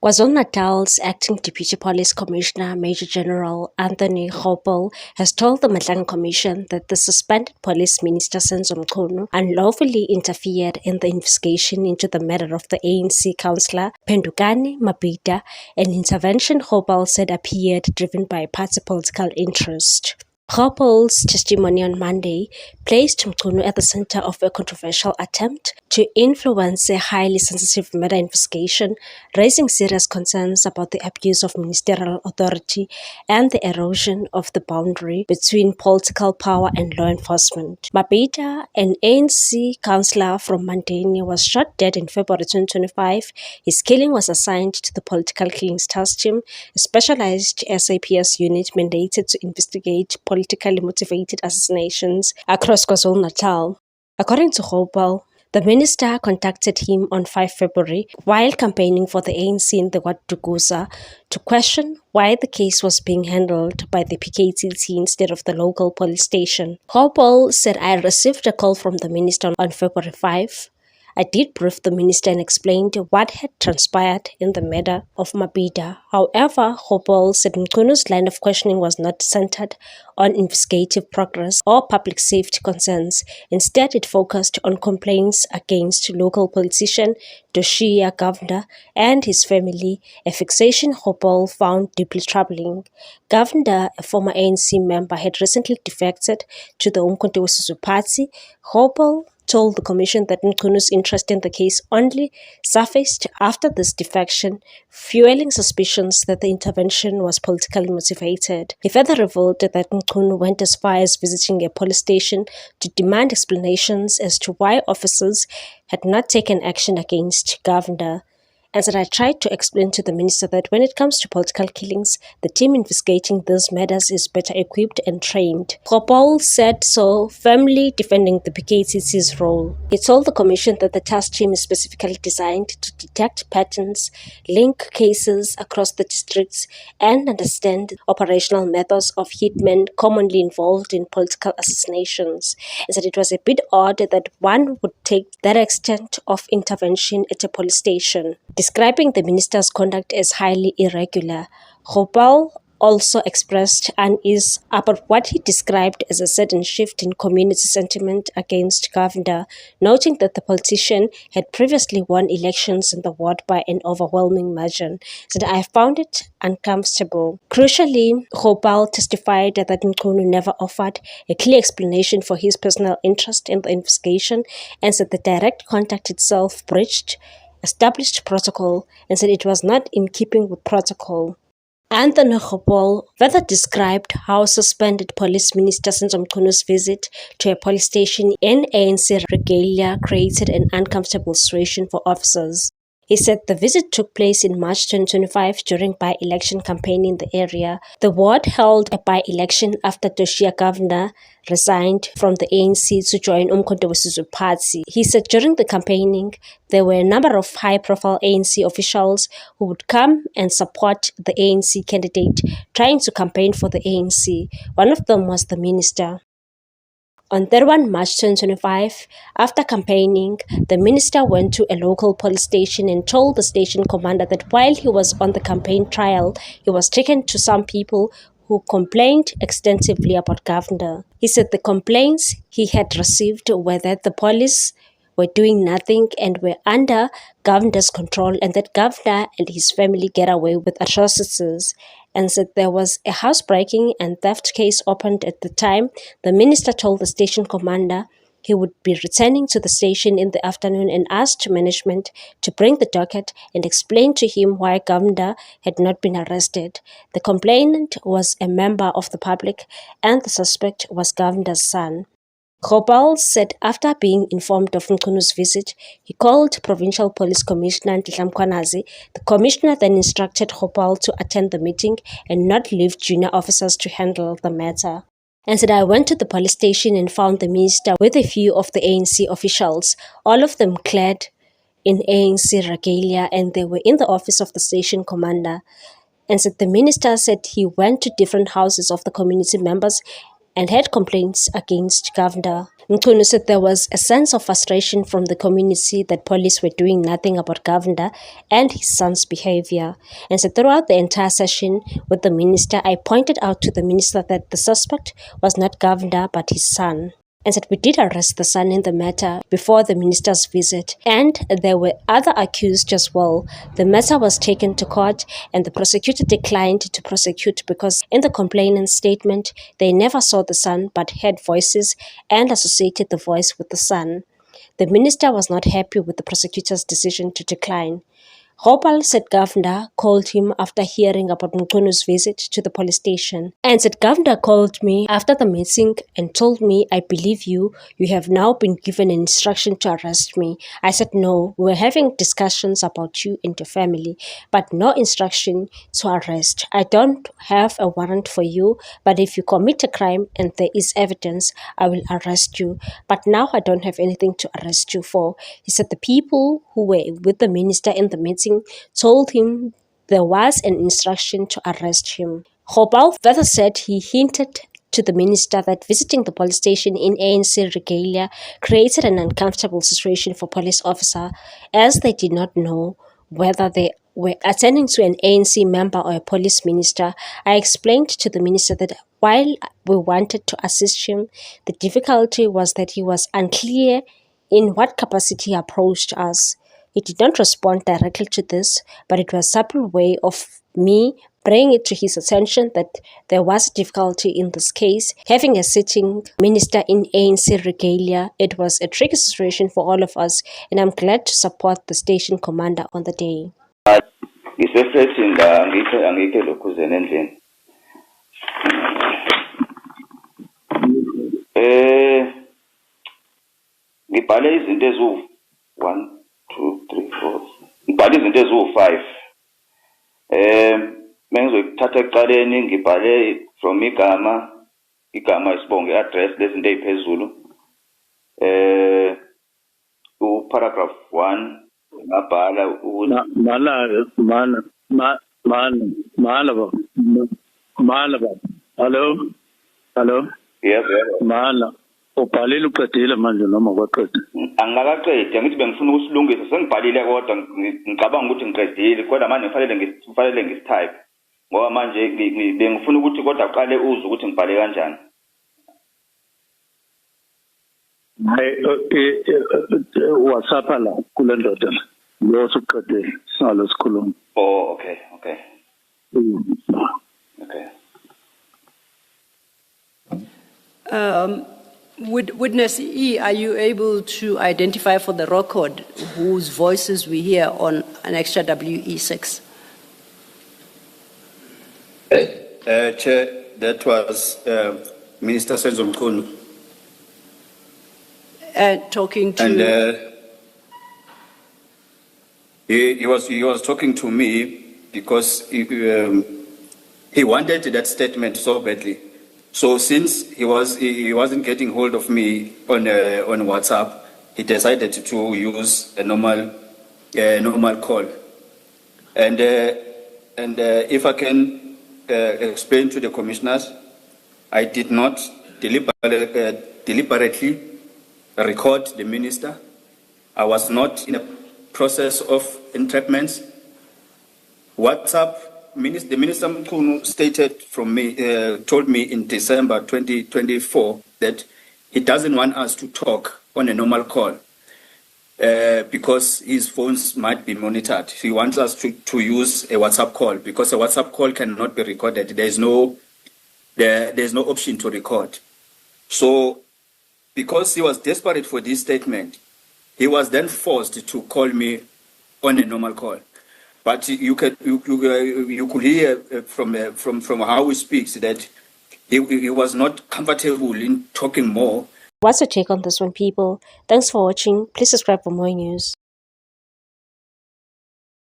KwaZulu-Natal's Acting Deputy Police Commissioner Major General Anthony Gopel has told the Madlang Commission that the suspended Police Minister Senzo Mchunu unlawfully interfered in the investigation into the murder of the ANC councillor Phendukani Mabhida, an intervention Gopel said appeared driven by party political interest. Gopel's testimony on Monday placed Mchunu at the center of a controversial attempt to influence a highly sensitive murder investigation, raising serious concerns about the abuse of ministerial authority and the erosion of the boundary between political power and law enforcement. Mabhida, an ANC councillor from Mandeni, was shot dead in February 2025. His killing was assigned to the Political Killings Task Team, a specialized SAPS unit mandated to investigate politically motivated assassinations across KwaZulu-Natal. According to Gopel, the minister contacted him on 5 February while campaigning for the ANC in the Ward Dukuza to question why the case was being handled by the PKTT instead of the local police station. Gopel said, "I received a call from the minister on February 5. I did brief the minister and explained what had transpired in the murder of Mabhida." However, Gopel said Mchunu's line of questioning was not centered on investigative progress or public safety concerns. Instead, it focused on complaints against local politician Doshia Govender and his family, a fixation Gopel found deeply troubling. Govender, a former ANC member, had recently defected to the Umkhonto we Sizwe Party. Gopel told the commission that Mchunu's interest in the case only surfaced after this defection, fueling suspicions that the intervention was politically motivated. He further revealed that Mchunu went as far as visiting a police station to demand explanations as to why officers had not taken action against Govender, and said, "I tried to explain to the minister that when it comes to political killings, the team investigating these matters is better equipped and trained." Gopel said so, firmly defending the PKTT's role. He told the commission that the task team is specifically designed to detect patterns, link cases across the districts, and understand operational methods of hitmen commonly involved in political assassinations, and said it was a bit odd that one would take that extent of intervention at a police station. Describing the minister's conduct as highly irregular, Gopel also expressed unease about what he described as a sudden shift in community sentiment against Govender, noting that the politician had previously won elections in the ward by an overwhelming margin. Said, "I found it uncomfortable." Crucially, Gopel testified that Mchunu never offered a clear explanation for his personal interest in the investigation, and said the direct contact itself breached established protocol, and said it was not in keeping with protocol. Anthony Gopel further described how suspended Police Minister Senzo Mchunu's visit to a police station in ANC regalia created an uncomfortable situation for officers. He said the visit took place in March 2025 during by-election campaign in the area. The ward held a by-election after Doshia Govender resigned from the ANC to join Umkhonto we Sizwe Party. He said during the campaigning, there were a number of high-profile ANC officials who would come and support the ANC candidate trying to campaign for the ANC. One of them was the minister. On 31 March 2025, after campaigning, the minister went to a local police station and told the station commander that while he was on the campaign trail, he was taken to some people who complained extensively about Govender. He said the complaints he had received were that the police were doing nothing and were under Govender's control, and that Govender and his family get away with atrocities, and said there was a housebreaking and theft case opened at the time. The minister told the station commander he would be returning to the station in the afternoon and asked management to bring the docket and explain to him why Govender had not been arrested. The complainant was a member of the public and the suspect was Govender's son. Gopel said after being informed of Mchunu's visit, he called Provincial Police Commissioner Nhlanhla Mkhwanazi. The commissioner then instructed Gopel to attend the meeting and not leave junior officers to handle the matter, and said, "I went to the police station and found the minister with a few of the ANC officials, all of them clad in ANC regalia, and they were in the office of the station commander." And said the minister said he went to different houses of the community members and had complaints against Governor. Mchunu said there was a sense of frustration from the community that police were doing nothing about Governor and his son's behavior, and said throughout the entire session with the minister, I pointed out to the minister that the suspect was not Governor but his son, and said we did arrest the son in the matter before the minister's visit, and there were other accused as well. The matter was taken to court and the prosecutor declined to prosecute because in the complainant's statement they never saw the son but heard voices and associated the voice with the son. The minister was not happy with the prosecutor's decision to decline. Gopal said Governor called him after hearing about Mchunu's visit to the police station, and said Governor called me after the meeting and told me, I believe you have now been given an instruction to arrest me. I said no, we were having discussions about you and your family, but no instruction to arrest. I don't have a warrant for you, but if you commit a crime and there is evidence, I will arrest you. But now I don't have anything to arrest you for. He said the people who were with the minister in the meeting told him there was an instruction to arrest him. Gopal further said he hinted to the minister that visiting the police station in ANC regalia created an uncomfortable situation for police officers as they did not know whether they were attending to an ANC member or a police minister. I explained to the minister that while we wanted to assist him, the difficulty was that he was unclear in what capacity he approached us. He did not respond directly to this, but it was a subtle way of me bringing it to his attention that there was a difficulty in this case. Having a sitting minister in ANC regalia, it was a tricky situation for all of us, and I'm glad to support the station commander on the day. Ngibhale izinto eziwu-1, 2, 3, 4. Ngibhale izinto eziwu-5. Mengizokuthatha ekuqaleni ngibhale from igama isibongo address lezinto eziphezulu. Paragraph 1 ngabhala Hello. Yes. Mala. Ubhalile uqedile manje noma kwaqeda? Angakaqedi, ngithi bengifuna ukusilungisa, sengibhalile kodwa ngicabanga ukuthi ngiqedile kodwa manje kufanele ngistype. Ngoba manje bengifuna ukuthi kodwa aqale uzwe ukuthi ngibhale kanjani. WhatsApp la kule ndoda la. Lo suqedile salo sikhuluma. Oh, okay. Witness E, are you able to identify for the record whose voices we hear on an extra WE6? Chair, that was Minister Senzo Mchunu. Talking to... And he was talking to me because he wanted that statement so badly. So since he wasn't getting hold of me on WhatsApp, he decided to use a normal call. And if I can explain to the commissioners, I did not deliberately record the minister. I was not in a process of entrapment. WhatsApp. The Minister Mchunu told me in December 2024 that he doesn't want us to talk on a normal call because his phones might be monitored. He wants us to use a WhatsApp call because a WhatsApp call cannot be recorded. There's no option to record. So because he was desperate for this statement, he was then forced to call me on a normal call. But you could hear from how he speaks that he was not comfortable in talking more. What's your take on this one, people? Thanks for watching. Please subscribe for more news.